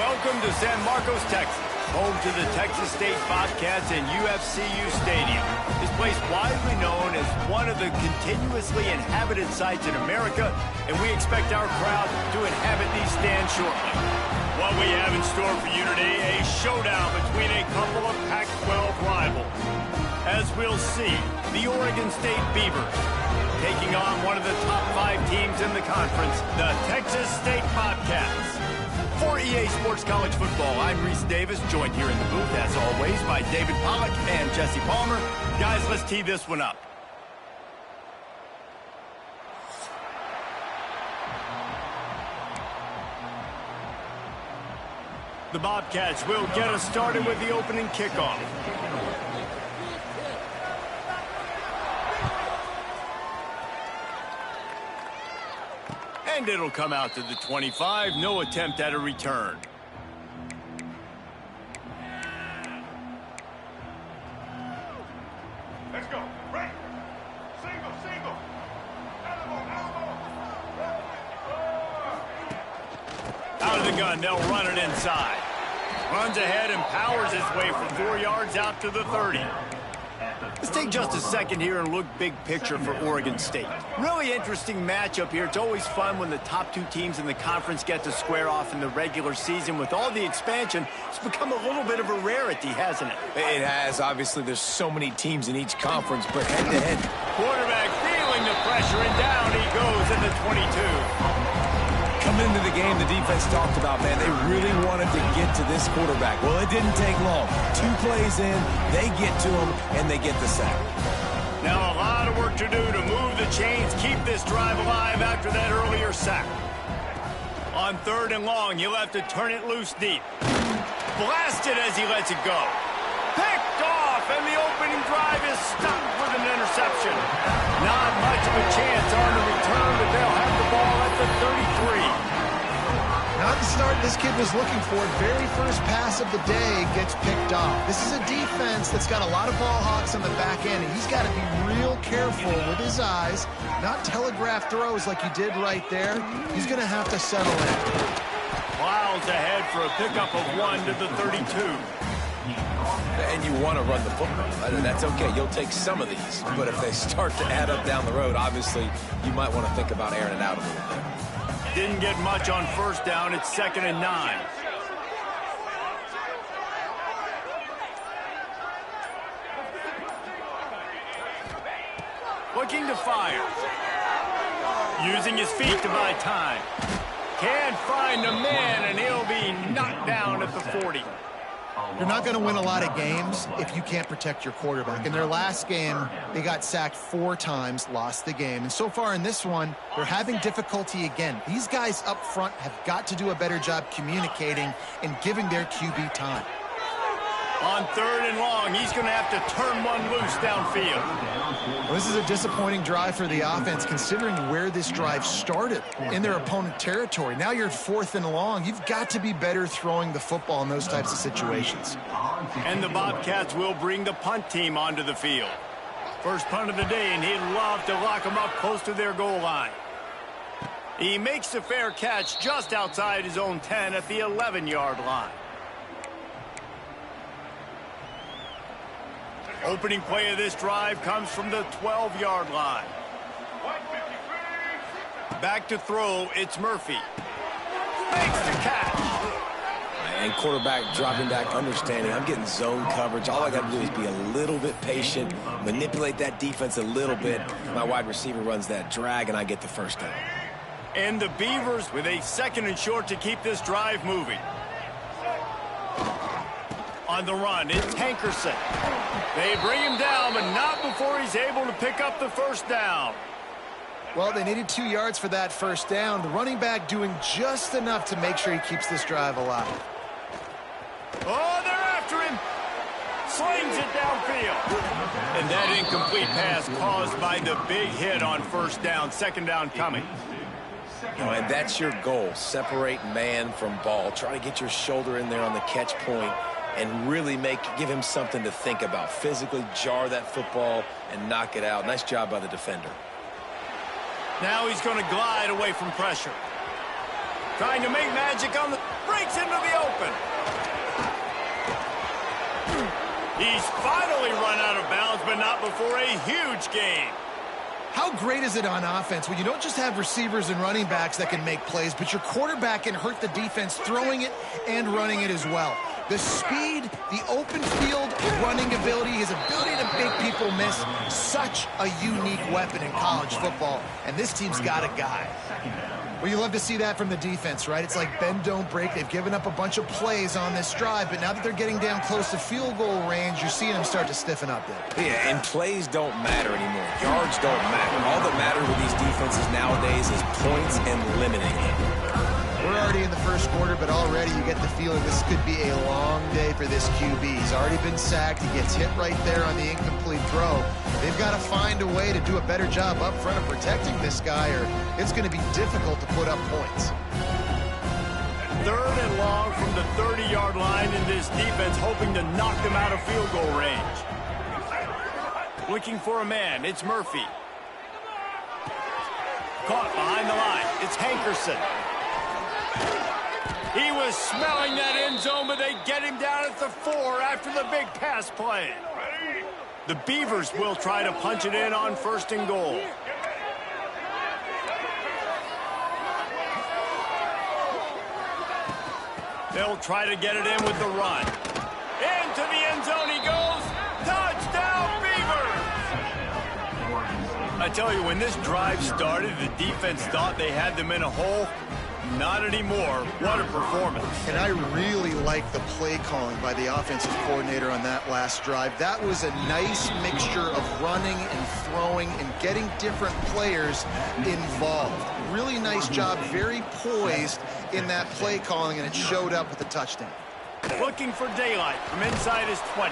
Welcome to San Marcos, Texas, home to the Texas State Bobcats and UFCU Stadium. This place widely known as one of the continuously inhabited sites in America, and we expect our crowd to inhabit these stands shortly. What we have in store for you today, a showdown between a couple of Pac-12 rivals. As we'll see, the Oregon State Beavers taking on one of the top 5 teams in the conference, the Texas State Bobcats. For EA Sports College Football, I'm Reese Davis, joined here in the booth, as always, by David Pollack and Jesse Palmer. Guys, let's tee this one up. The Bobcats will get us started with the opening kickoff. And it'll come out to the 25. No attempt at a return. Let's go. Right. Single. Elbow. Out of the gun, they'll run it inside. Runs ahead and powers his way for 4 yards out to the 30. Let's take just a second here and look big picture for Oregon State. Really interesting matchup here. It's always fun when the top 2 teams in the conference get to square off in the regular season. With all the expansion, it's become a little bit of a rarity, hasn't it? It has. Obviously, there's so many teams in each conference, but head-to-head. Quarterback feeling the pressure, and down he goes in the 22. Coming into the game, the defense talked about, man, they really wanted to get to this quarterback. Well, it didn't take long. 2 plays in, they get to him, and they get the sack. Now a lot of work to do to move the chains, keep this drive alive after that earlier sack. On 3rd and long, he'll have to turn it loose deep. Blasted as he lets it go. Picked off, and the opening drive is stopped with an interception. Not much of a chance on the return, but they'll have the ball at the 33. Not the start this kid was looking for. Very first pass of the day gets picked off. This is a defense that's got a lot of ball hawks on the back end, and he's got to be real careful with his eyes, not telegraph throws like he did right there. He's going to have to settle in. Miles ahead for a pickup of 1 to the 32. And you want to run the football. That's okay. You'll take some of these. But if they start to add up down the road, obviously, you might want to think about airing it out a little bit. Didn't get much on 1st down. It's 2nd and 9. Looking to fire. Using his feet to buy time. Can't find a man, and he'll be knocked down at the 40. You're not going to win a lot of games if you can't protect your quarterback. In their last game, they got sacked 4 times, lost the game. And so far in this one, they're having difficulty again. These guys up front have got to do a better job communicating and giving their QB time. On 3rd and long, he's going to have to turn one loose downfield. Well, this is a disappointing drive for the offense, considering where this drive started, in their opponent territory. Now you're 4th and long. You've got to be better throwing the football in those types of situations. And the Bobcats will bring the punt team onto the field. First punt of the day, and he'd love to lock them up close to their goal line. He makes the fair catch just outside his own 10 at the 11-yard line. Opening play of this drive comes from the 12-yard line. Back to throw, it's Murphy. Makes the catch. And quarterback dropping back, understanding I'm getting zone coverage. All I got to do is be a little bit patient, manipulate that defense a little bit. My wide receiver runs that drag, and I get the 1st down. And the Beavers with a 2nd and short to keep this drive moving. On the run, it's Hankerson. They bring him down, but not before he's able to pick up the 1st down. Well, they needed 2 yards for that 1st down. The running back doing just enough to make sure he keeps this drive alive. Oh, they're after him. Slings it downfield. And that incomplete pass caused by the big hit on 1st down. 2nd down coming. And that's your goal. Separate man from ball. Try to get your shoulder in there on the catch point and really give him something to think about. Physically jar that football and knock it out. Nice job by the defender. Now he's going to glide away from pressure. Trying to make magic on the... breaks into the open. He's finally run out of bounds, but not before a huge gain. How great is it on offense when you don't just have receivers and running backs that can make plays, but your quarterback can hurt the defense throwing it and running it as well. The speed, the open field running ability, his ability to make people miss, such a unique weapon in college football, and this team's got a guy. Well, you love to see that from the defense, right? It's like bend, don't break. They've given up a bunch of plays on this drive, but now that they're getting down close to field goal range, you're seeing them start to stiffen up there. Yeah, and plays don't matter anymore. Yards don't matter. All that matters with these defenses nowadays is points and limiting it. We're already in the first quarter, but already you get the feeling this could be a long day for this QB. He's already been sacked. He gets hit right there on the incomplete throw. They've got to find a way to do a better job up front of protecting this guy, or it's going to be difficult to put up points. 3rd and long from the 30-yard line, in this defense hoping to knock them out of field goal range. Looking for a man. It's Murphy. Caught behind the line. It's Hankerson. He was smelling that end zone, but they get him down at the 4 after the big pass play. The Beavers will try to punch it in on 1st and goal. They'll try to get it in with the run. Into the end zone he goes. Touchdown, Beavers! I tell you, when this drive started, the defense thought they had them in a hole. Not anymore. What a performance. And I really like the play calling by the offensive coordinator on that last drive. That was a nice mixture of running and throwing and getting different players involved. Really nice job, very poised in that play calling, and it showed up with a touchdown. Looking for daylight from inside his 20.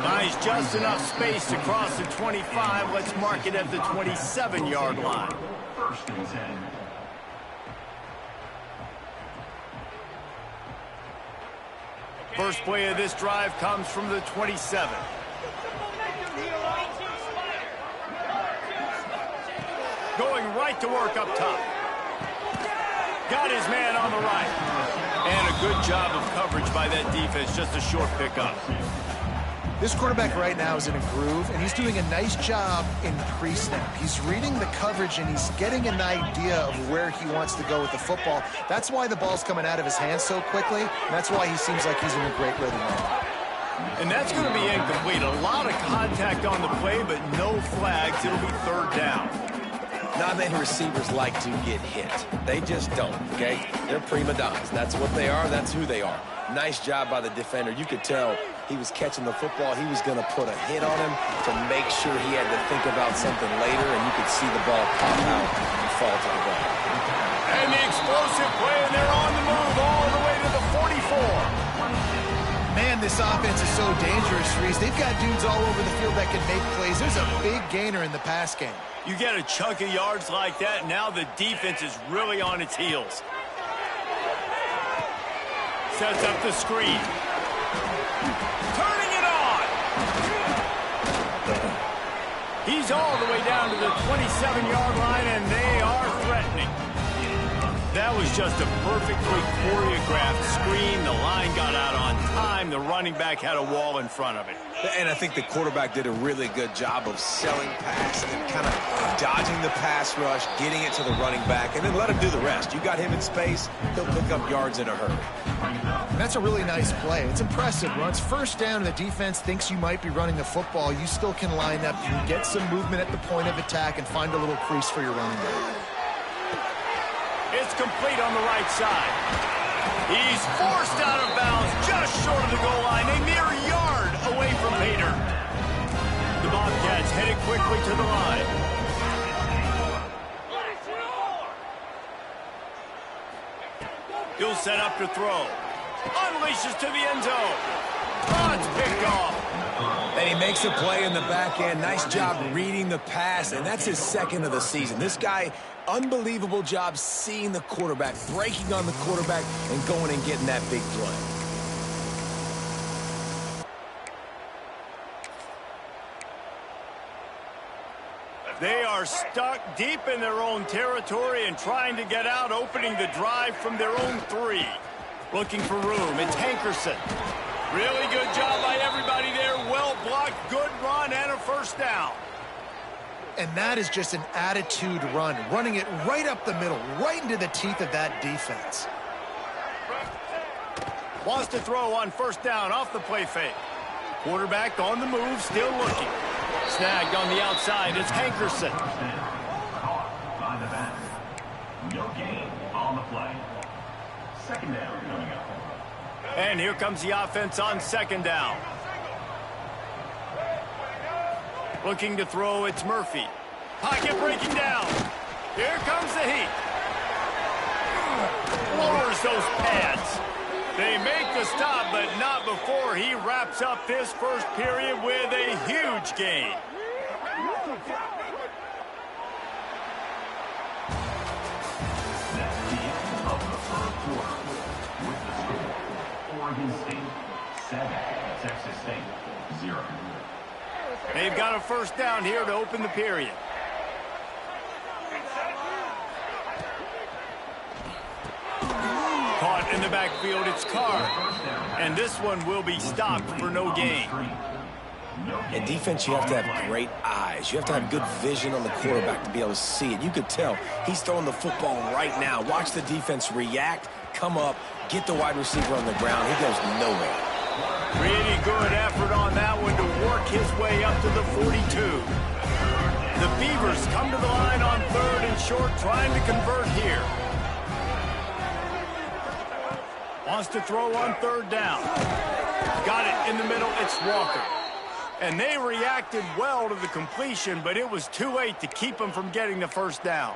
Buys just enough space to cross the 25. Let's mark it at the 27-yard line. 1st and 10. First play of this drive comes from the 27. Going right to work up top. Got his man on the right. And a good job of coverage by that defense. Just a short pickup. This quarterback right now is in a groove, and he's doing a nice job in pre-snap. He's reading the coverage, and he's getting an idea of where he wants to go with the football. That's why the ball's coming out of his hands so quickly, and that's why he seems like he's in a great rhythm right now. And that's going to be incomplete. A lot of contact on the play, but no flags. It'll be 3rd down. Not many receivers like to get hit. They just don't, okay? They're prima donnas. That's what they are. That's who they are. Nice job by the defender. You could tell he was catching the football. He was going to put a hit on him to make sure he had to think about something later, and you could see the ball pop out and fall to the ground. And the explosive play, and they're on the move all the way to the 44. Man, this offense is so dangerous, Reese. They've got dudes all over the field that can make plays. There's a big gainer in the pass game. You get a chunk of yards like that, now the defense is really on its heels. Sets up the screen. Turning it on. He's all the way down to the 27-yard line, and they are threatening. That was just a perfectly choreographed screen. The line got out on time. The running back had a wall in front of it. And I think the quarterback did a really good job of selling pass and kind of dodging the pass rush, getting it to the running back, and then let him do the rest. You got him in space, he'll pick up yards in a hurry. And that's a really nice play. It's impressive. Once 1st down and the defense thinks you might be running the football, you still can line up. You can get some movement at the point of attack and find a little crease for your running back. It's complete on the right side. He's forced out of bounds just short of the goal line, a mere yard away from Pater. The Bobcats headed quickly to the line. He'll set up to throw. Unleashes to the end zone. Oh, it's picked off. And he makes a play in the back end. Nice job reading the pass, and that's his 2nd of the season. This guy, unbelievable job seeing the quarterback, breaking on the quarterback, and going and getting that big play. They are stuck deep in their own territory and trying to get out, opening the drive from their own 3. Looking for room. It's Hankerson. Really good job by everybody there. Well blocked, good run, and a first down. And that is just an attitude run, running it right up the middle, right into the teeth of that defense. Wants to throw on first down off the play fake. Quarterback on the move, still looking. Snagged on the outside. It's Hankerson. By the back. No gain on the play. Second down coming up. And here comes the offense on second down. Looking to throw, it's Murphy. Pocket breaking down. Here comes the heat. Lowers those pads. They make the stop, but not before he wraps up this first period with a huge gain. That's the end of the first quarter. With the score, Oregon State 7, Texas State 0. They've got a first down here to open the period. Caught in the backfield, it's Carr. And this one will be stopped for no gain. In defense, you have to have great eyes. You have to have good vision on the quarterback to be able to see it. You could tell he's throwing the football right now. Watch the defense react, come up, get the wide receiver on the ground. He goes nowhere. Really good effort on that one to work his way up to the 42. The Beavers come to the line on third and short, trying to convert here. Wants to throw on third down. Got it in the middle, it's Walker. And they reacted well to the completion, but it was too late to keep them from getting the first down.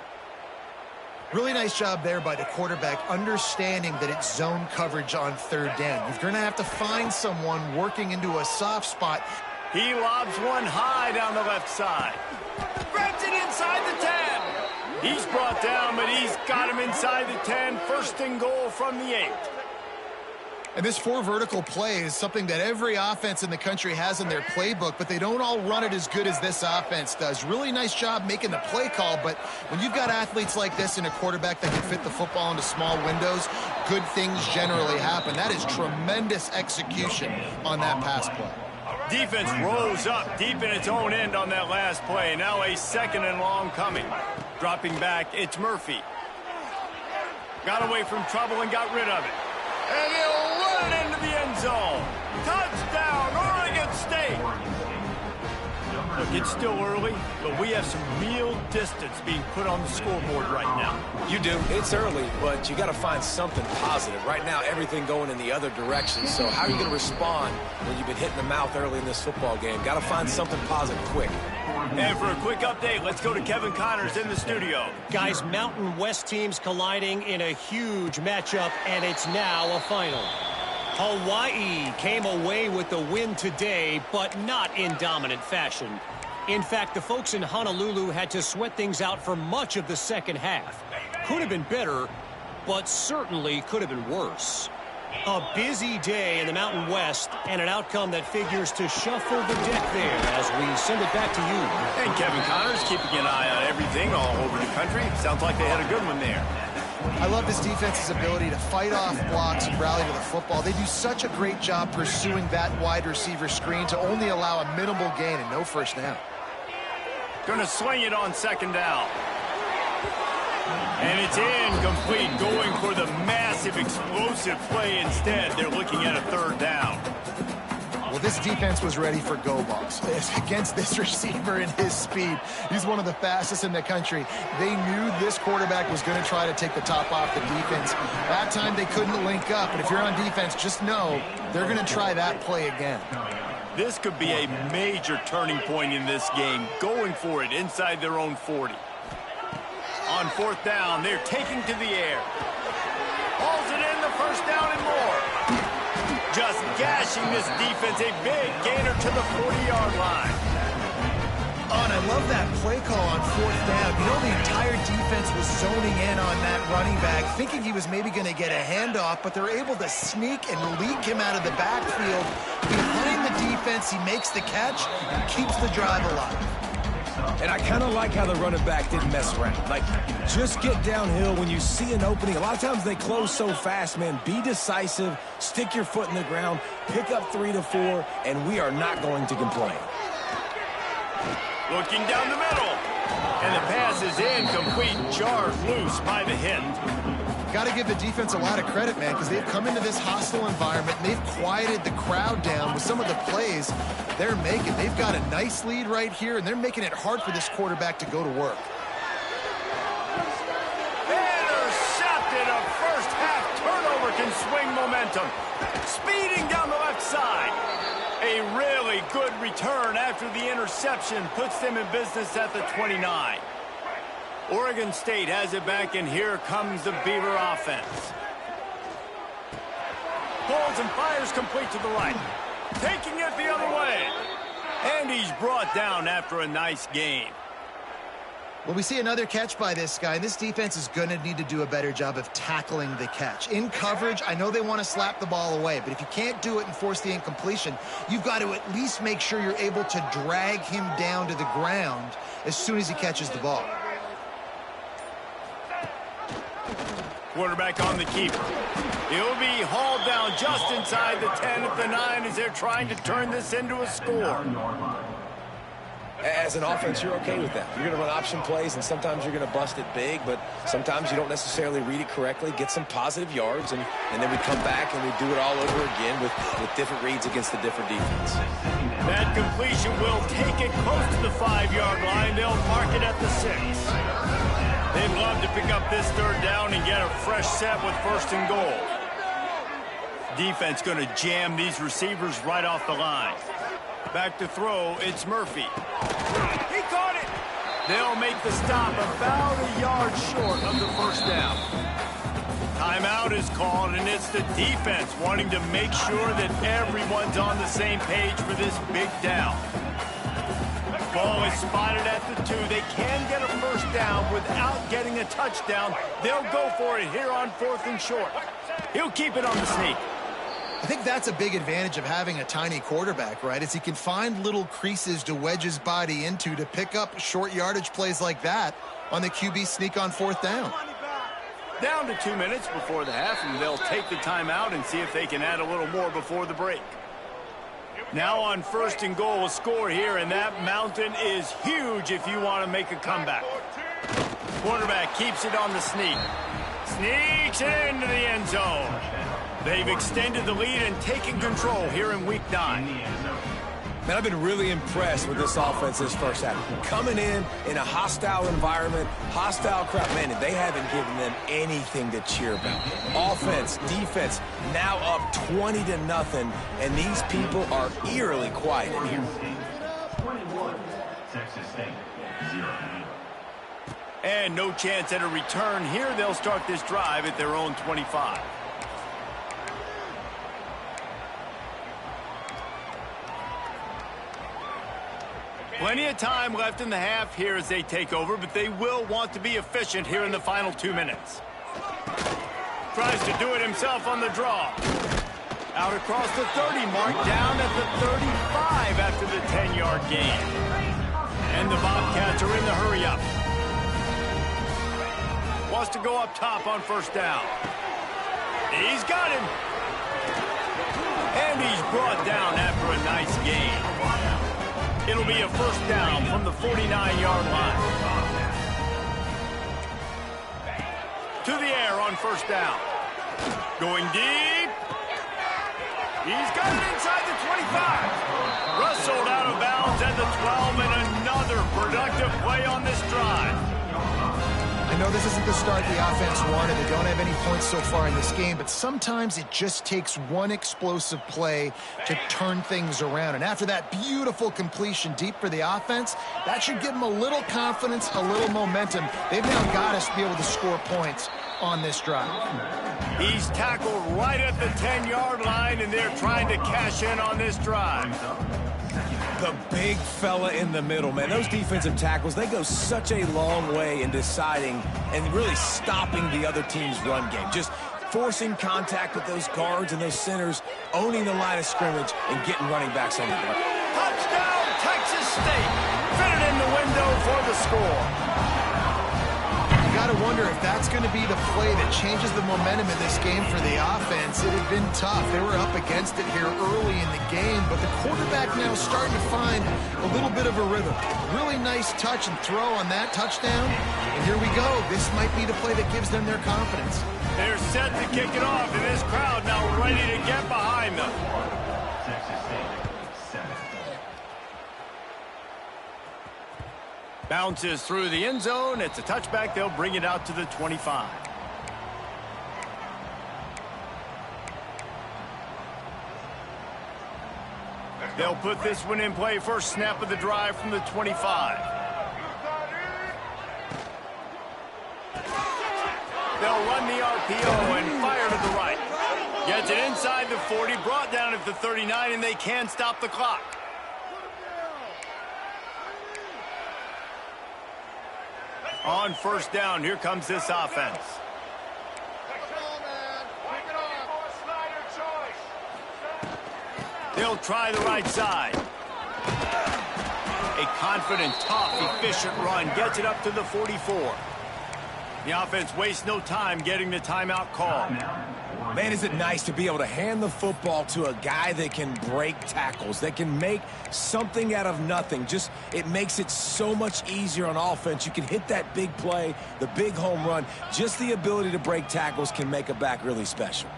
Really nice job there by the quarterback, understanding that it's zone coverage on third down. You're going to have to find someone working into a soft spot. He lobs one high down the left side. Grabs it inside the 10. He's brought down, but he's got him inside the 10. First and goal from the 8. And this 4 vertical play is something that every offense in the country has in their playbook, but they don't all run it as good as this offense does. Really nice job making the play call, but when you've got athletes like this and a quarterback that can fit the football into small windows, good things generally happen. That is tremendous execution on that pass play. Defense rose up deep in its own end on that last play. Now a second and long coming. Dropping back, it's Murphy. Got away from trouble and got rid of it. And he'll run it into the end zone. Touchdown, Oregon State. Look, it's still early, but we have some real distance being put on the scoreboard right now. You do. It's early, but you got to find something positive. Right now, everything going in the other direction. So how are you going to respond when you've been hit in the mouth early in this football game? Got to find something positive quick. And for a quick update, let's go to Kevin Connors in the studio. Guys, Mountain West teams colliding in a huge matchup, and it's now a final. Hawaii came away with the win today, but not in dominant fashion. In fact, the folks in Honolulu had to sweat things out for much of the second half. Could have been better, but certainly could have been worse. A busy day in the Mountain West, and an outcome that figures to shuffle the deck there as we send it back to you. And Kevin Connors keeping an eye on everything all over the country. Sounds like they had a good one there. I love this defense's ability to fight off blocks and rally to the football. They do such a great job pursuing that wide receiver screen to only allow a minimal gain and no first down. Going to swing it on second down. And it's incomplete, going for the massive explosive play instead. They're looking at a third down. Well, this defense was ready for go balls against this receiver and his speed. He's one of the fastest in the country. They knew this quarterback was going to try to take the top off the defense. That time they couldn't link up, but if you're on defense, just know they're going to try that play again. This could be a major turning point in this game, going for it inside their own 40. On fourth down, they're taking to the air. Hauls it in, the first down and more. Just gashing this defense, a big gainer to the 40-yard line. Oh, and I love that play call on fourth down. You know, the entire defense was zoning in on that running back, thinking he was maybe going to get a handoff, but they're able to sneak and leak him out of the backfield. Behind the defense, he makes the catch and keeps the drive alive. And I kind of like how the running back didn't mess around. Like, just get downhill when you see an opening. A lot of times they close so fast, man. Be decisive, stick your foot in the ground, pick up 3 to 4, and we are not going to complain. Looking down the middle. And the pass is incomplete, jarred loose by the hit. Got to give the defense a lot of credit, man, because they've come into this hostile environment, and they've quieted the crowd down with some of the plays they're making. They've got a nice lead right here, and they're making it hard for this quarterback to go to work. Intercepted. A first half turnover can swing momentum. Speeding down the left side. A really good return after the interception puts them in business at the 29. Oregon State has it back, and here comes the Beaver offense. Pulls and fires complete to the right. Taking it the other way. And he's brought down after a nice gain. Well, we see another catch by this guy, and this defense is going to need to do a better job of tackling the catch. In coverage, I know they want to slap the ball away, but if you can't do it and force the incompletion, you've got to at least make sure you're able to drag him down to the ground as soon as he catches the ball. Quarterback on the keeper. He'll be hauled down just inside the 10 at the 9 as they're trying to turn this into a score. As an offense, you're okay with that. You're going to run option plays, and sometimes you're going to bust it big, but sometimes you don't necessarily read it correctly, get some positive yards, and then we come back and we do it all over again with different reads against the different defense. That completion will take it close to the 5-yard line. They'll mark it at the 6. They'd love to pick up this third down and get a fresh set with 1st and goal. Defense going to jam these receivers right off the line. Back to throw, it's Murphy. He caught it! They'll make the stop about a yard short of the 1st down. Timeout is called, and it's the defense wanting to make sure that everyone's on the same page for this big down. Ball is spotted at the 2. They can get a 1st down without getting a touchdown. They'll go for it here on 4th and short. He'll keep it on the sneak. I think that's a big advantage of having a tiny quarterback, right? Is he can find little creases to wedge his body into to pick up short yardage plays like that on the QB sneak on 4th down. Down to 2 minutes before the half, and they'll take the timeout and see if they can add a little more before the break. Now on 1st and goal, a score here, and that mountain is huge if you want to make a comeback. Quarterback keeps it on the sneak. Sneaks it into the end zone. They've extended the lead and taken control here in Week 9. Man, I've been really impressed with this offense this first half. Coming in a hostile environment, hostile crowd, man, they haven't given them anything to cheer about. Offense, defense, now up 20-0, and these people are eerily quiet in here. 21, Texas State, 0. And no chance at a return here. They'll start this drive at their own 25. Plenty of time left in the half here as they take over, but they will want to be efficient here in the final 2 minutes. Tries to do it himself on the draw. Out across the 30 mark, down at the 35 after the 10-yard gain. And the Bobcats are in the hurry-up. Wants to go up top on 1st down. He's got him. And he's brought down after a nice gain. It'll be a 1st down from the 49-yard line. To the air on 1st down. Going deep. He's got it inside the 25. Rustled out of bounds at the 12, and another productive play on this drive. I know this isn't the start the offense wanted. They don't have any points so far in this game, but sometimes it just takes one explosive play to turn things around. And after that beautiful completion deep for the offense, that should give them a little confidence, a little momentum. They've now got us to be able to score points on this drive. He's tackled right at the 10-yard line, and they're trying to cash in on this drive. The big fella in the middle, man. Those defensive tackles, they go such a long way in deciding and really stopping the other team's run game. Just forcing contact with those guards and those centers, owning the line of scrimmage, and getting running backs on the board. Touchdown, Texas State. Fitted in the win window for the score. You got to wonder if that's going to be the play that changes the momentum in this game for the offense. It had been tough. They were up against it here early in the game, but the quarterback now is starting to find a little bit of a rhythm. Really nice touch and throw on that touchdown. And here we go. This might be the play that gives them their confidence. They're set to kick it off, and this crowd now ready to get behind them. Texas State, 7. Bounces through the end zone. It's a touchback. They'll bring it out to the 25. They'll put this one in play. First snap of the drive from the 25. They'll run the RPO and fire to the right. Gets it inside the 40, brought down at the 39, and they can stop the clock. On first down, here comes this offense. They'll try the right side. A confident, tough, efficient run gets it up to the 44. The offense wastes no time getting the timeout call. Man, is it nice to be able to hand the football to a guy that can break tackles, that can make something out of nothing. Just, it makes it so much easier on offense. You can hit that big play, the big home run. Just the ability to break tackles can make a back really special.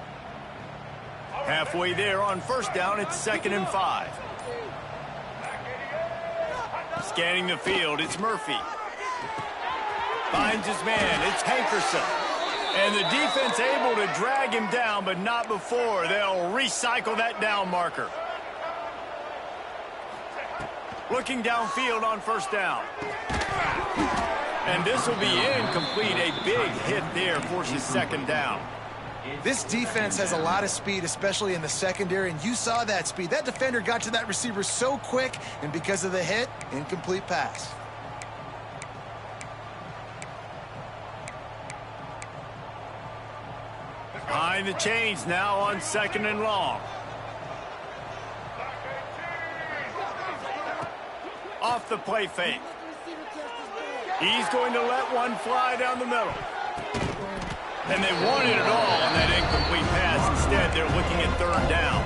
Halfway there on first down, it's 2nd and 5. Scanning the field, it's Murphy. Finds his man, it's Hankerson. And the defense able to drag him down, but not before. They'll recycle that down marker. Looking downfield on first down. And this will be incomplete. A big hit there forces 2nd down. This defense has a lot of speed, especially in the secondary, and you saw that speed. That defender got to that receiver so quick, and because of the hit, incomplete pass. Behind the chains now on 2nd and long. Off the play fake. He's going to let one fly down the middle. And they wanted it all on that incomplete pass. Instead, they're looking at 3rd down.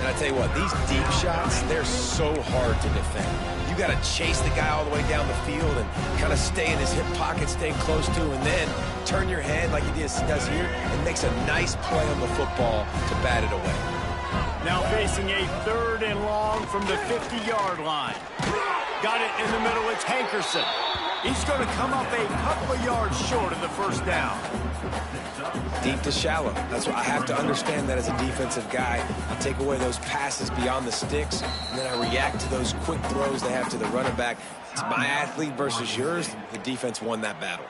And I tell you what, these deep shots, they're so hard to defend. You got to chase the guy all the way down the field and kind of stay in his hip pocket, stay close to him, and then turn your head like he does here and makes a nice play on the football to bat it away. Now facing a 3rd and long from the 50-yard line. Got it in the middle. It's Hankerson. He's going to come up a couple of yards short of the first down. Deep to shallow. That's what I have to understand that as a defensive guy. I take away those passes beyond the sticks, and then I react to those quick throws they have to the running back. It's my athlete versus yours. The defense won that battle.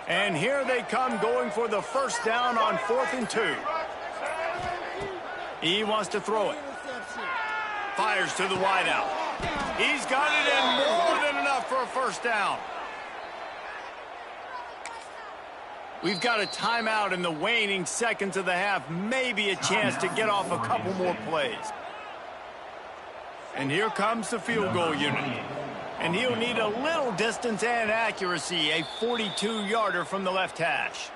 And here they come going for the first down on 4th and 2. He wants to throw it. Fires to the wideout. He's got it in, more than enough for a first down. We've got a timeout in the waning seconds of the half. Maybe a chance to get off a couple more plays. And here comes the field goal unit. And he'll need a little distance and accuracy, a 42-yarder from the left hash.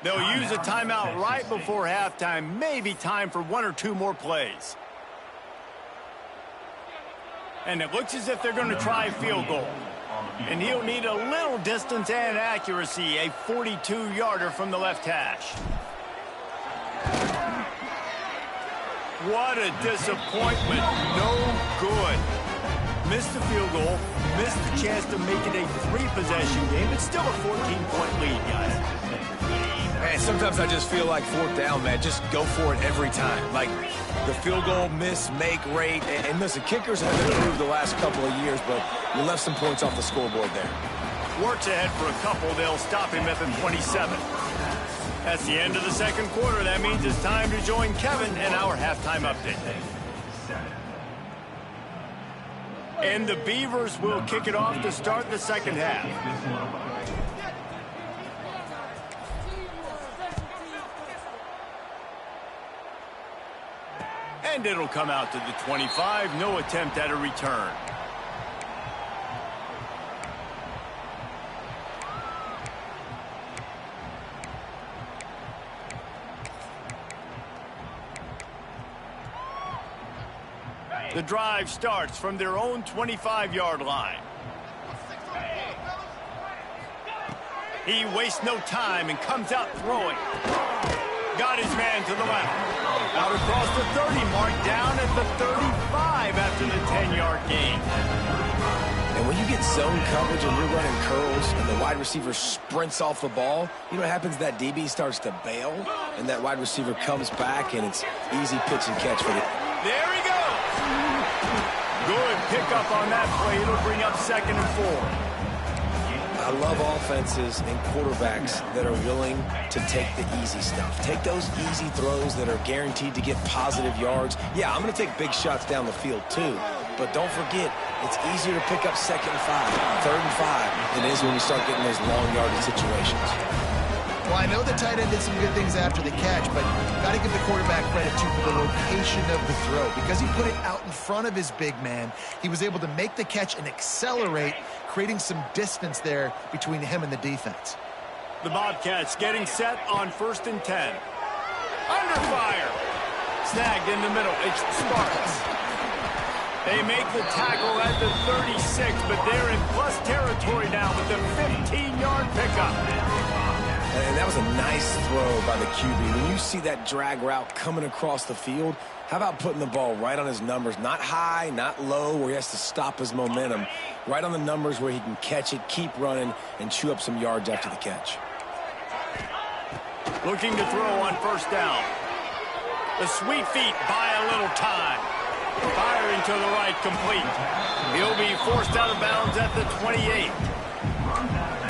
They'll use a timeout right before halftime, maybe time for 1 or 2 more plays. And it looks as if they're going to try a field goal. And he'll need a little distance and accuracy, a 42-yarder from the left hash. What a disappointment. No good. Missed the field goal, missed the chance to make it a 3-possession game. It's still a 14-point lead, guys. Man, sometimes I just feel like 4th down, man. Just go for it every time. Like the field goal miss, make rate. And listen, kickers have improved the last couple of years, but you left some points off the scoreboard there. Works ahead for a couple. They'll stop him at the 27. That's the end of the second quarter. That means it's time to join Kevin in our halftime update. And the Beavers will kick it off to start the second half. And it'll come out to the 25. No attempt at a return. The drive starts from their own 25-yard line. He wastes no time and comes out throwing. Got his man to the left. Out across the 30 mark, down at the 35 after the 10-yard gain. And when you get zone coverage and you're running curls and the wide receiver sprints off the ball, you know what happens? That DB starts to bail, and that wide receiver comes back, and it's easy pitch and catch for the... There he goes. Good pickup on that play. It'll bring up 2nd and 4. I love offenses and quarterbacks that are willing to take the easy stuff. Take those easy throws that are guaranteed to get positive yards. Yeah, I'm going to take big shots down the field too, but don't forget, it's easier to pick up 2nd and 5, 3rd and 5 than it is when you start getting those long yardage situations. Well, I know the tight end did some good things after the catch, but got to give the quarterback credit, too, for the location of the throw. Because he put it out in front of his big man, he was able to make the catch and accelerate, creating some distance there between him and the defense. The Bobcats getting set on 1st and 10. Under fire. Snagged in the middle. It's Sparks. They make the tackle at the 36, but they're in plus territory now with the 15-yard pickup. And that was a nice throw by the QB. When you see that drag route coming across the field, how about putting the ball right on his numbers? Not high, not low, where he has to stop his momentum. Right on the numbers where he can catch it, keep running, and chew up some yards after the catch. Looking to throw on 1st down. The sweet feet buy a little time. Firing to the right, complete. He'll be forced out of bounds at the 28.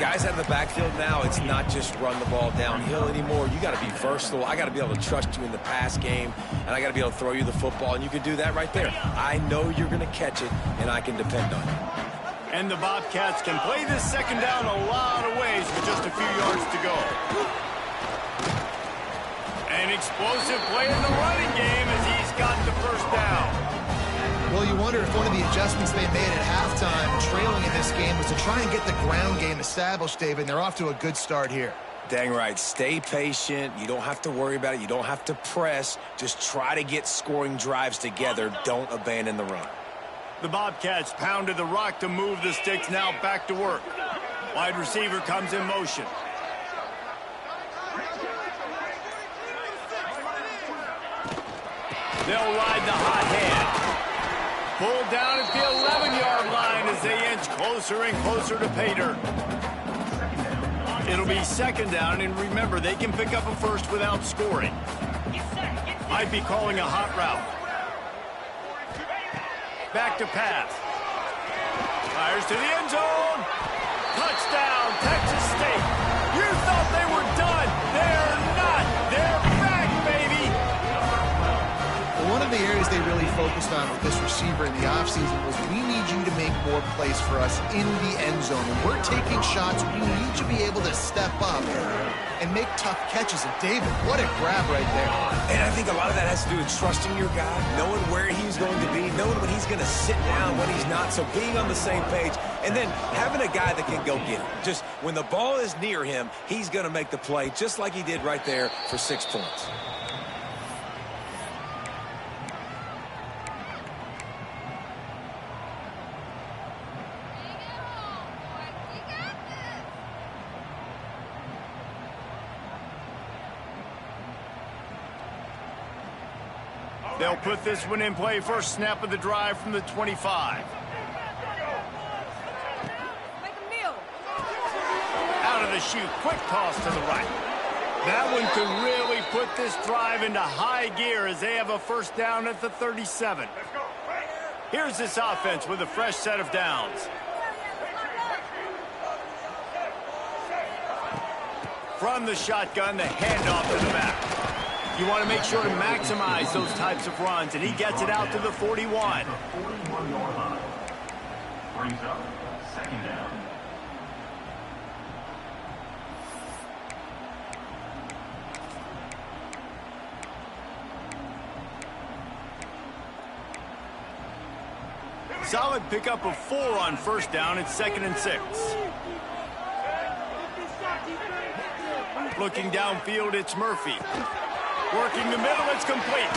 Guys out of the backfield now, it's not just run the ball downhill anymore. You got to be versatile. I got to be able to trust you in the pass game, and I got to be able to throw you the football, and you can do that right there. I know you're going to catch it, and I can depend on you. And the Bobcats can play this 2nd down a lot of ways with just a few yards to go. An explosive play in the running game as he's got the 1st down. Well, you wonder if one of the adjustments they made at halftime, trailing in this game, was to try and get the ground game established, David, and they're off to a good start here. Dang right. Stay patient. You don't have to worry about it. You don't have to press. Just try to get scoring drives together. Don't abandon the run. The Bobcats pounded the rock to move the sticks. Now back to work. Wide receiver comes in motion. They'll ride the hot hand. Pulled down at the 11-yard line as they inch closer and closer to pay dirt. It'll be 2nd down, and remember, they can pick up a 1st without scoring. Might be calling a hot route. Back to pass. Fires to the end zone. Touchdown, Texas State. You thought they were done. They're not. They're back, baby. One of the areas they really focused on with this receiver in the offseason was, we need you to make more plays for us in the end zone. When we're taking shots, we need you to be able to step up and make tough catches. And David, what a grab right there. And I think a lot of that has to do with trusting your guy, knowing where he's going to be, knowing when he's going to sit down, when he's not. So being on the same page, and then having a guy that can go get it. Just when the ball is near him, he's going to make the play, just like he did right there for 6 points. They'll put this one in play. First snap of the drive from the 25. Out of the chute, quick toss to the right. That one could really put this drive into high gear as they have a 1st down at the 37. Here's this offense with a fresh set of downs. From the shotgun, the handoff to the back. You want to make sure to maximize those types of runs, and he gets it out to the 41. Brings up second down. Solid pickup of 4 on first down. It's 2nd and 6. Looking downfield, it's Murphy. Working the middle, it's complete.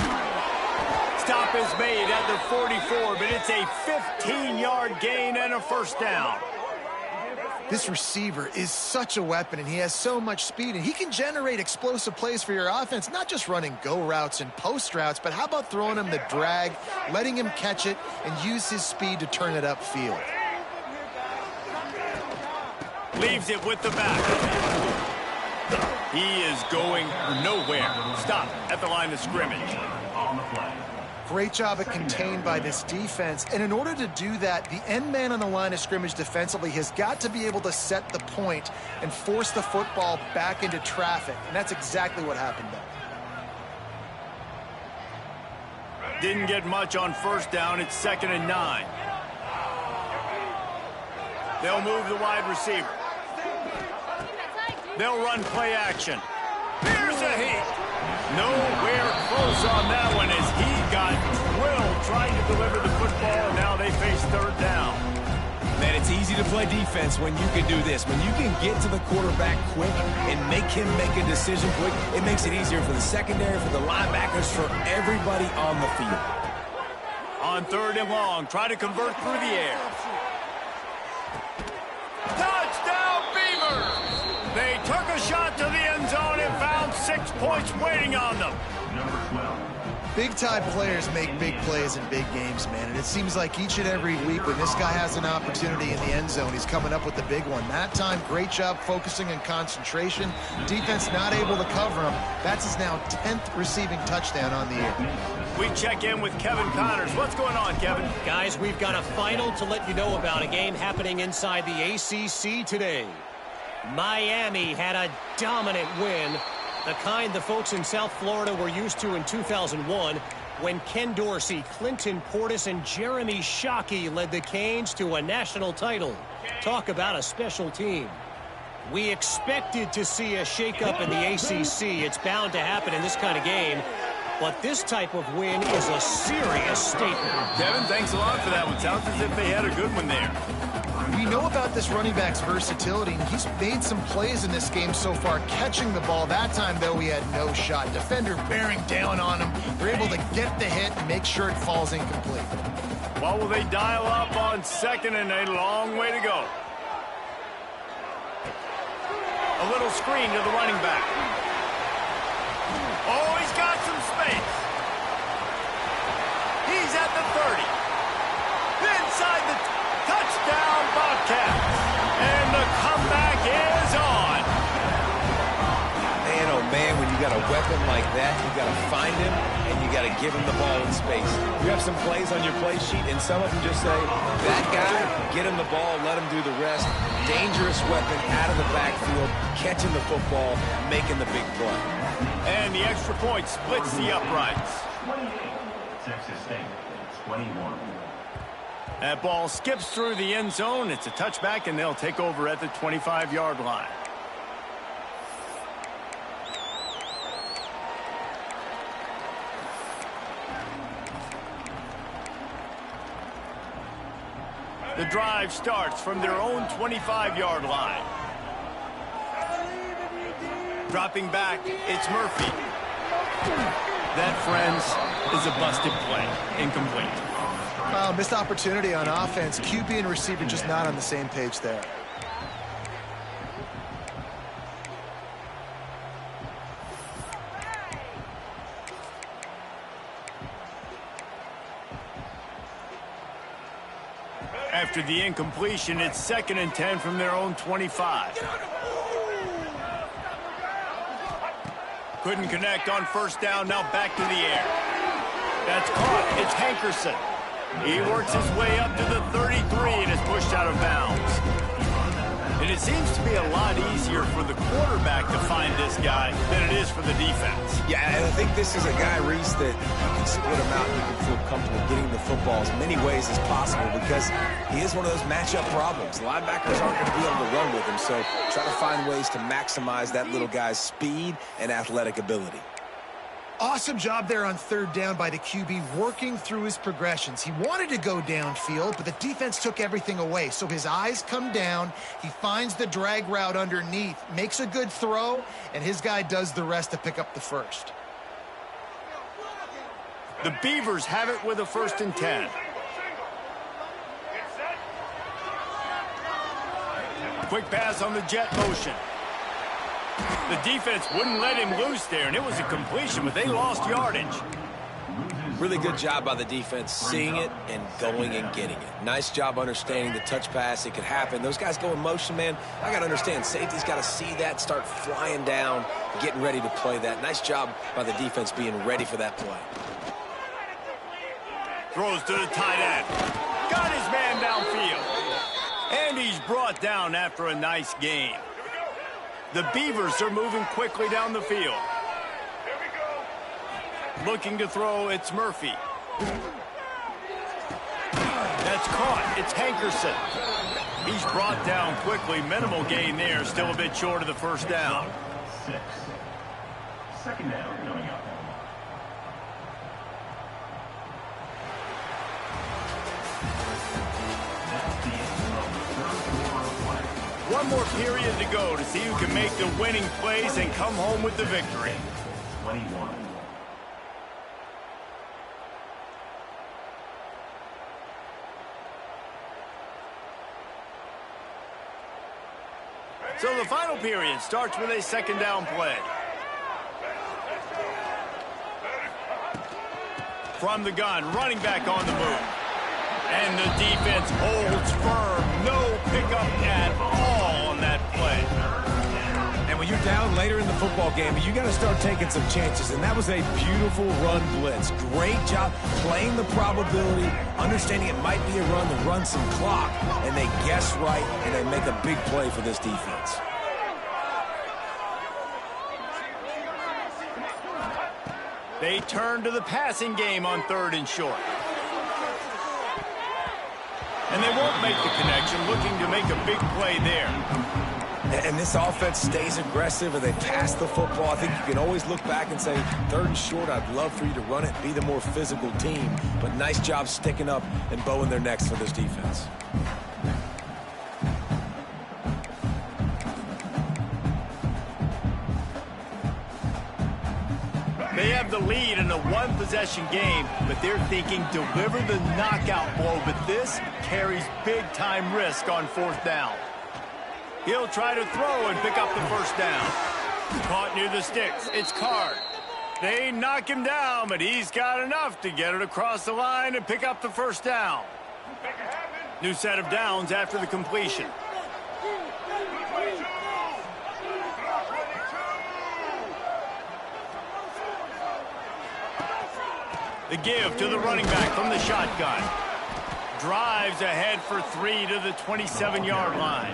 Stop is made at the 44, but it's a 15-yard gain and a first down. This receiver is such a weapon, and he has so much speed, and he can generate explosive plays for your offense, not just running go routes and post routes, but how about throwing him the drag, letting him catch it, and use his speed to turn it upfield. Leaves it with the back. He is going nowhere. Stop at the line of scrimmage. On the play. Great job at contained by this defense. And in order to do that, the end man on the line of scrimmage defensively has got to be able to set the point and force the football back into traffic. And that's exactly what happened there. Didn't get much on first down. It's 2nd and 9. They'll move the wide receiver. They'll run play action. Here's a hit. Nowhere close on that one as he got drilled trying to deliver the football, and now they face 3rd down. Man, it's easy to play defense when you can do this. When you can get to the quarterback quick and make him make a decision quick, it makes it easier for the secondary, for the linebackers, for everybody on the field. On 3rd and long, try to convert through the air. Touchdown, Beavers! They took a shot to the end zone and found 6 points waiting on them. Number 12. Big-time players make big plays in big games, man. And it seems like each and every week when this guy has an opportunity in the end zone, he's coming up with the big one. That time, great job focusing and concentration. Defense not able to cover him. That's his now 10th receiving touchdown on the year. We check in with Kevin Connors. What's going on, Kevin? Guys, we've got a final to let you know about, a game happening inside the ACC today. Miami had a dominant win, the kind the folks in South Florida were used to in 2001 when Ken Dorsey, Clinton Portis, and Jeremy Shockey led the Canes to a national title. Talk about a special team. We expected to see a shakeup in the ACC. It's bound to happen in this kind of game. But this type of win is a serious statement. Kevin, thanks a lot for that one. Sounds as if they had a good one there. We know about this running back's versatility, and he's made some plays in this game so far, catching the ball. That time, though, he had no shot. Defender bearing down on him. They're able to get the hit and make sure it falls incomplete. What will they dial up on 2nd and a long way to go? A little screen to the running back. Oh, he's got some space. He's at the 30. Inside the touchdown, Bobcats. And the comeback is on. Man, oh man, when you got a weapon like that, you got to find him and you got to give him the ball in space. You have some plays on your play sheet, and some of them just say, that guy, get him the ball, let him do the rest. Dangerous weapon out of the backfield, catching the football, making the big play. And the extra point splits the uprights. 28. Texas State, 21. That ball skips through the end zone. It's a touchback, and they'll take over at the 25-yard line. The drive starts from their own 25-yard line. Dropping back, it's Murphy. That, friends, is a busted play. Incomplete. Missed opportunity on offense. QB and receiver just not on the same page there. After the incompletion, it's 2nd and 10 from their own 25. Couldn't connect on first down, now back to the air. That's caught, it's Hankerson. He works his way up to the 33 and is pushed out of bounds. And it seems to be a lot easier for the quarterback to find this guy than it is for the defense. Yeah, and I think this is a guy, Reese, that you can split him out and you can feel comfortable getting the football as many ways as possible because he is one of those matchup problems. Linebackers aren't going to be able to run with him, so try to find ways to maximize that little guy's speed and athletic ability. Awesome job there on third down by the QB, working through his progressions. He wanted to go downfield, but the defense took everything away. So his eyes come down. He finds the drag route underneath, makes a good throw, and his guy does the rest to pick up the first. The Beavers have it with a 1st and 10. Quick pass on the jet motion. The defense wouldn't let him loose there, and it was a completion, but they lost yardage. Really good job by the defense seeing it and going and getting it. Nice job understanding the touch pass. It could happen. Those guys go in motion, man. I got to understand, safety's got to see that, start flying down, getting ready to play that. Nice job by the defense being ready for that play. Throws to the tight end. Got his man downfield. And he's brought down after a nice gain. The Beavers are moving quickly down the field. Looking to throw, it's Murphy. That's caught. It's Hankerson. He's brought down quickly. Minimal gain there. Still a bit short of the 1st down. 6. 2nd down coming up. That's the end of the 3rd quarter of play. One more period to go to see who can make the winning plays and come home with the victory. 21. So the final period starts with a 2nd down play. From the gun, running back on the move. And the defense holds firm. No pickup at all on that play. And when you're down later in the football game, you got to start taking some chances. And that was a beautiful run blitz. Great job playing the probability, understanding it might be a run to run some clock. And they guess right, and they make a big play for this defense. They turn to the passing game on 3rd and short. And they won't make the connection, looking to make a big play there. And this offense stays aggressive, and they pass the football. I think you can always look back and say, 3rd and short, I'd love for you to run it, be the more physical team. But nice job sticking up and bowing their necks for this defense. They have the lead in a 1-possession game, but they're thinking deliver the knockout blow, but this carries big-time risk on 4th down. He'll try to throw and pick up the 1st down. Caught near the sticks. It's Card. They knock him down, but he's got enough to get it across the line and pick up the 1st down. New set of downs after the completion. The give to the running back from the shotgun. Drives ahead for 3 to the 27-yard line.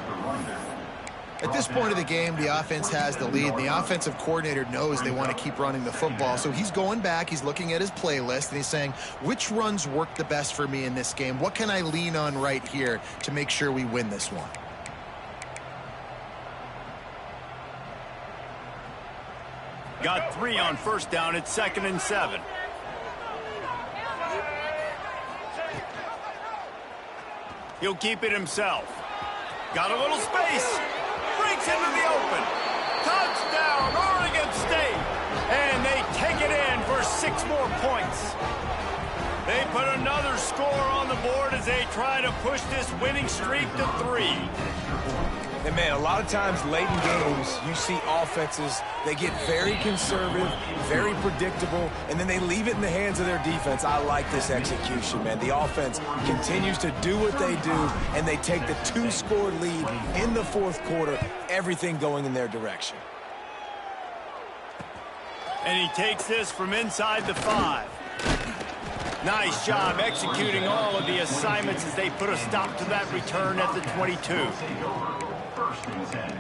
At this point of the game, the offense has the lead. The offensive coordinator knows they want to keep running the football. So he's going back, he's looking at his playlist, and he's saying, which runs work the best for me in this game? What can I lean on right here to make sure we win this one? Got 3 on 1st down. It's 2nd and 7. He'll keep it himself. Got a little space. Breaks into the open. Touchdown, Oregon State. And they take it in for 6 more points. They put another score on the board as they try to push this winning streak to 3. And, man, a lot of times late in games, you see offenses, they get very conservative, very predictable, and then they leave it in the hands of their defense. I like this execution, man. The offense continues to do what they do, and they take the 2-score lead in the 4th quarter, everything going in their direction. And he takes this from inside the 5. Nice job executing all of the assignments as they put a stop to that return at the 22. First and 10.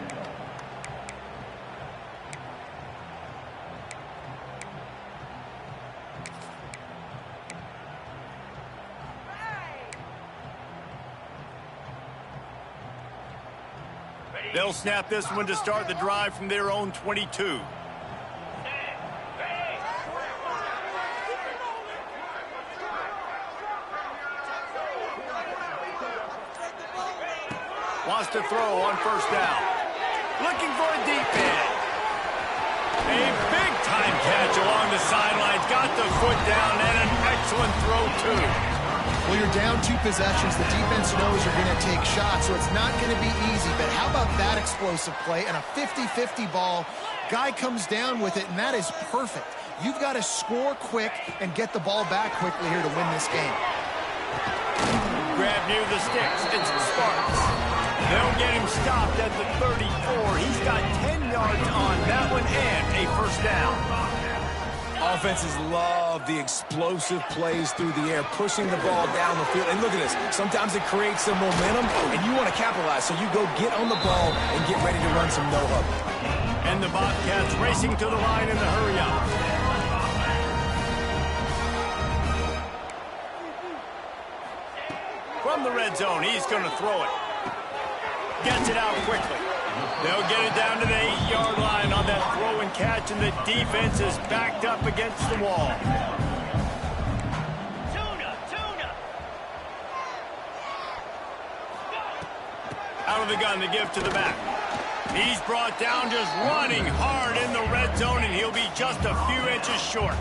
They'll snap this one to start the drive from their own 22. Wants to throw on first down. Looking for a deep man. A big-time catch along the sidelines. Got the foot down and an excellent throw, too. Well, you're down 2 possessions. The defense knows you're going to take shots, so it's not going to be easy. But how about that explosive play and a 50-50 ball? Guy comes down with it, and that is perfect. You've got to score quick and get the ball back quickly here to win this game. Grab near the sticks. It's Sparks. They'll get him stopped at the 34. He's got 10 yards on that one and a first down. Offenses love the explosive plays through the air, pushing the ball down the field. And look at this. Sometimes it creates some momentum, and you want to capitalize. So you go get on the ball and get ready to run some no-huddle. And the Bobcats racing to the line in the hurry-up. From the red zone, he's going to throw it. Gets it out quickly. They'll get it down to the 8-yard line on that throw and catch, and the defense is backed up against the wall. Out of the gun to give to the back. He's brought down just running hard in the red zone, and he'll be just a few inches short.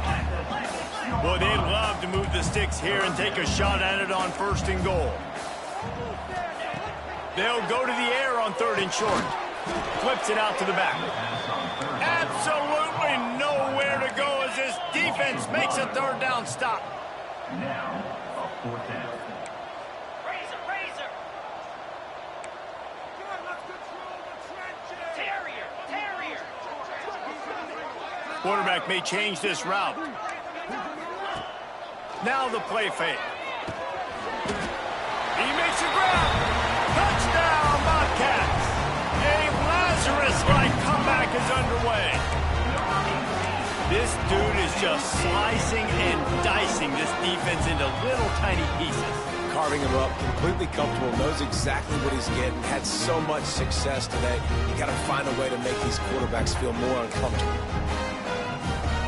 Boy, they'd love to move the sticks here and take a shot at it on first and goal. They'll go to the air on third and short. Flips it out to the back. Absolutely nowhere to go as this defense makes a third down stop. Now, a fourth down. Razor. Terrier. Quarterback may change this route. Now the play fake. He makes a grab. Touchdown, Bobcats. A Lazarus-like comeback is underway. This dude is just slicing and dicing this defense into little tiny pieces. Carving him up, completely comfortable, knows exactly what he's getting, had so much success today. You got to find a way to make these quarterbacks feel more uncomfortable.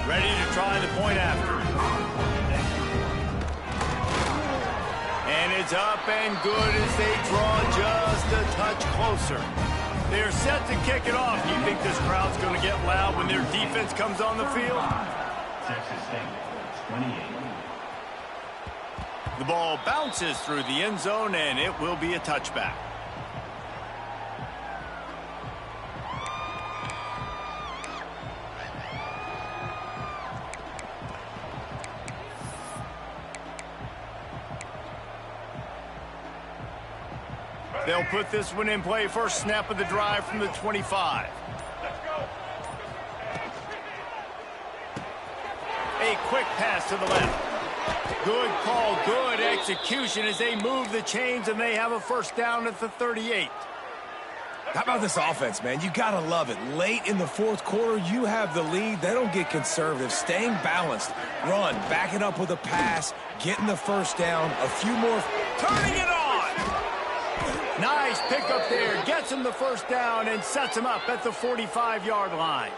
Ready to try the point after. And it's up and good as they draw just a touch closer. They're set to kick it off. You think this crowd's going to get loud when their defense comes on the field? Texas State, 28. The ball bounces through the end zone, and it will be a touchback. They'll put this one in play. First snap of the drive from the 25. A quick pass to the left. Good call, good execution as they move the chains, and they have a first down at the 38. How about this offense, man? You got to love it. Late in the fourth quarter, you have the lead. They don't get conservative. Staying balanced. Run, back it up with a pass, getting the first down, a few more. Turning it on! Nice pickup there. Gets him the first down and sets him up at the 45-yard line.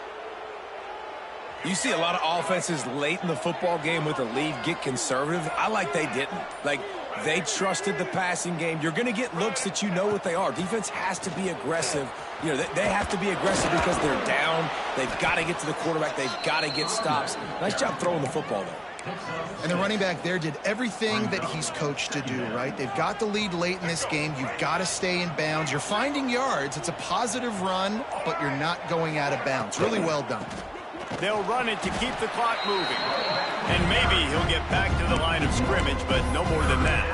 You see a lot of offenses late in the football game with a lead get conservative. I like they didn't. Like, they trusted the passing game. You're going to get looks that you know what they are. Defense has to be aggressive. You know, they have to be aggressive because they're down. They've got to get to the quarterback. They've got to get stops. Nice job throwing the football, though. And the running back there did everything that he's coached to do, right? They've got the lead late in this game. You've got to stay in bounds. You're finding yards. It's a positive run, but you're not going out of bounds. Really well done. They'll run it to keep the clock moving. And maybe he'll get back to the line of scrimmage, but no more than that.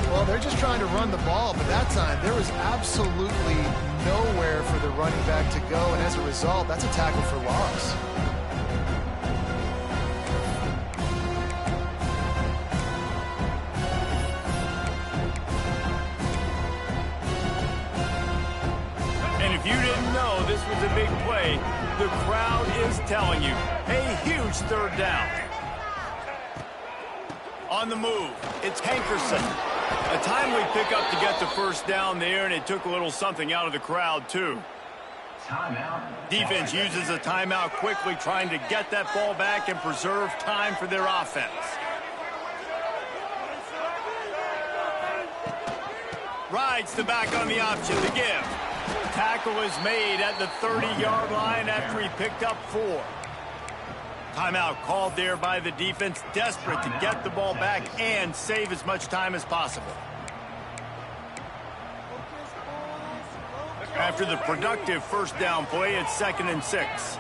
Well, they're just trying to run the ball, but that time there was absolutely nowhere for the running back to go, and as a result, that's a tackle for loss. know this was a big play. The crowd is telling you. A huge third down. On the move, it's Hankerson. A timely pickup to get the first down there, and it took a little something out of the crowd, too. Timeout. Defense uses a timeout quickly, trying to get that ball back and preserve time for their offense. Rides the back on the option to give. Tackle is made at the 30-yard line after he picked up 4. Timeout called there by the defense, desperate to get the ball back and save as much time as possible. After the productive first down play, it's 2nd and 6.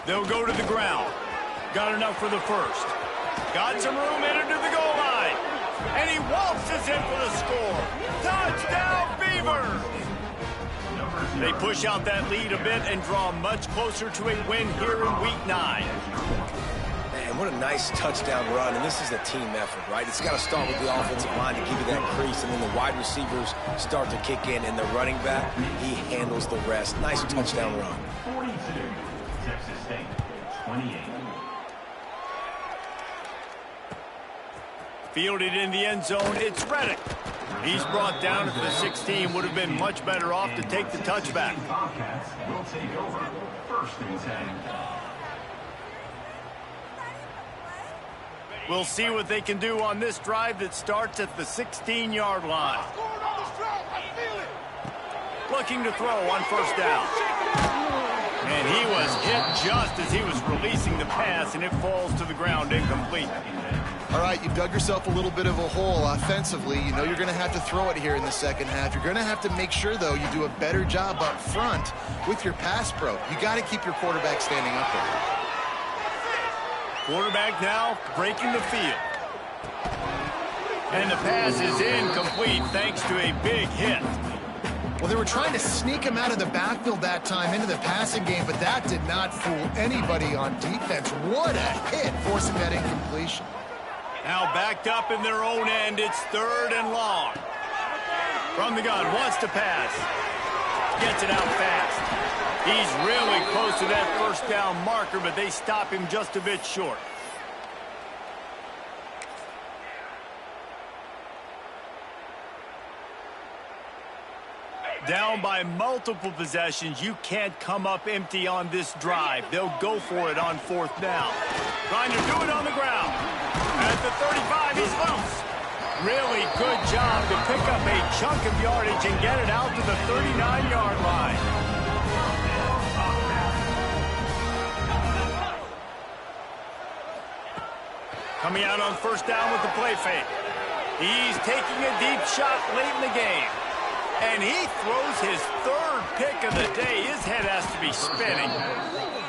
They'll go to the ground. Got enough for the first. Got some room in to the goal line. And he waltzes in for the score. Touchdown, Beavers! They push out that lead a bit and draw much closer to a win here in Week 9. Man, what a nice touchdown run, and this is a team effort, right? It's got to start with the offensive line to give you that crease, and then the wide receivers start to kick in, and the running back, he handles the rest. Nice touchdown run. 42, Texas State, 28. Fielded in the end zone, it's Reddick. He's brought down at the 16. Would have been much better off to take the touchback. Bobcats will take over 1st and 10. We'll see what they can do on this drive that starts at the 16-yard line. Looking to throw on first down. And he was hit just as he was releasing the pass, and it falls to the ground incomplete. All right, you dug yourself a little bit of a hole offensively. You know you're going to have to throw it here in the second half. You're going to have to make sure, though, you do a better job up front with your pass pro. You got to keep your quarterback standing up there. Quarterback now breaking the field. And the pass is incomplete thanks to a big hit. Well, they were trying to sneak him out of the backfield that time into the passing game, but that did not fool anybody on defense. What a hit, forcing that incompletion. Now backed up in their own end, it's 3rd and long. From the gun, wants to pass. Gets it out fast. He's really close to that first down marker, but they stop him just a bit short. Down by multiple possessions, you can't come up empty on this drive. They'll go for it on 4th down. Trying to do it on the ground. At the 35, he's loose. Really good job to pick up a chunk of yardage and get it out to the 39-yard line. Coming out on first down with the play fake. He's taking a deep shot late in the game. And he throws his 3rd pick of the day. His head has to be spinning.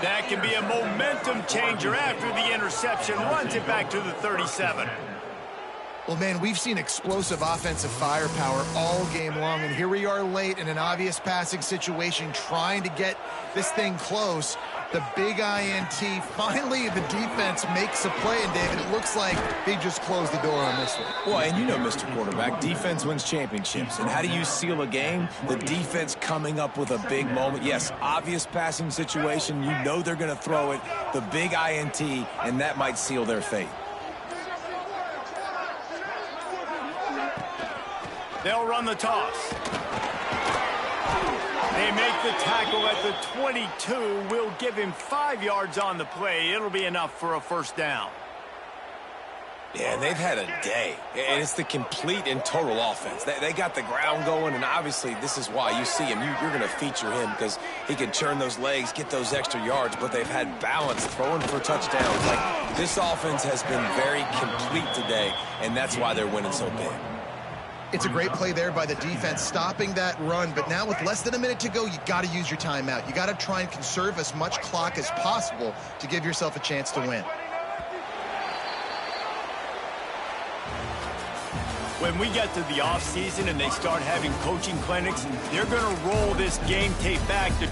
That can be a momentum changer after the interception. Runs it back to the 37. Well, man, we've seen explosive offensive firepower all game long, and here we are late in an obvious passing situation trying to get this thing close. The big INT, finally the defense makes a play, and David, it looks like they just closed the door on this one. Well, and you know, Mr. Quarterback, defense wins championships. And how do you seal a game? The defense coming up with a big moment. Yes, obvious passing situation. You know they're going to throw it. The big INT, and that might seal their fate. They'll run the toss. They make the tackle at the 22. We'll give him 5 yards on the play. It'll be enough for a first down. Yeah, they've had a day. And it's the complete and total offense. They got the ground going, and obviously this is why you see him. You're going to feature him because he can churn those legs, get those extra yards, but they've had balance throwing for touchdowns. Like, this offense has been very complete today, and that's why they're winning so big. It's a great play there by the defense, stopping that run. But now with less than a minute to go, you got to use your timeout. You got to try and conserve as much clock as possible to give yourself a chance to win. When we get to the offseason and they start having coaching clinics, they're going to roll this game tape back to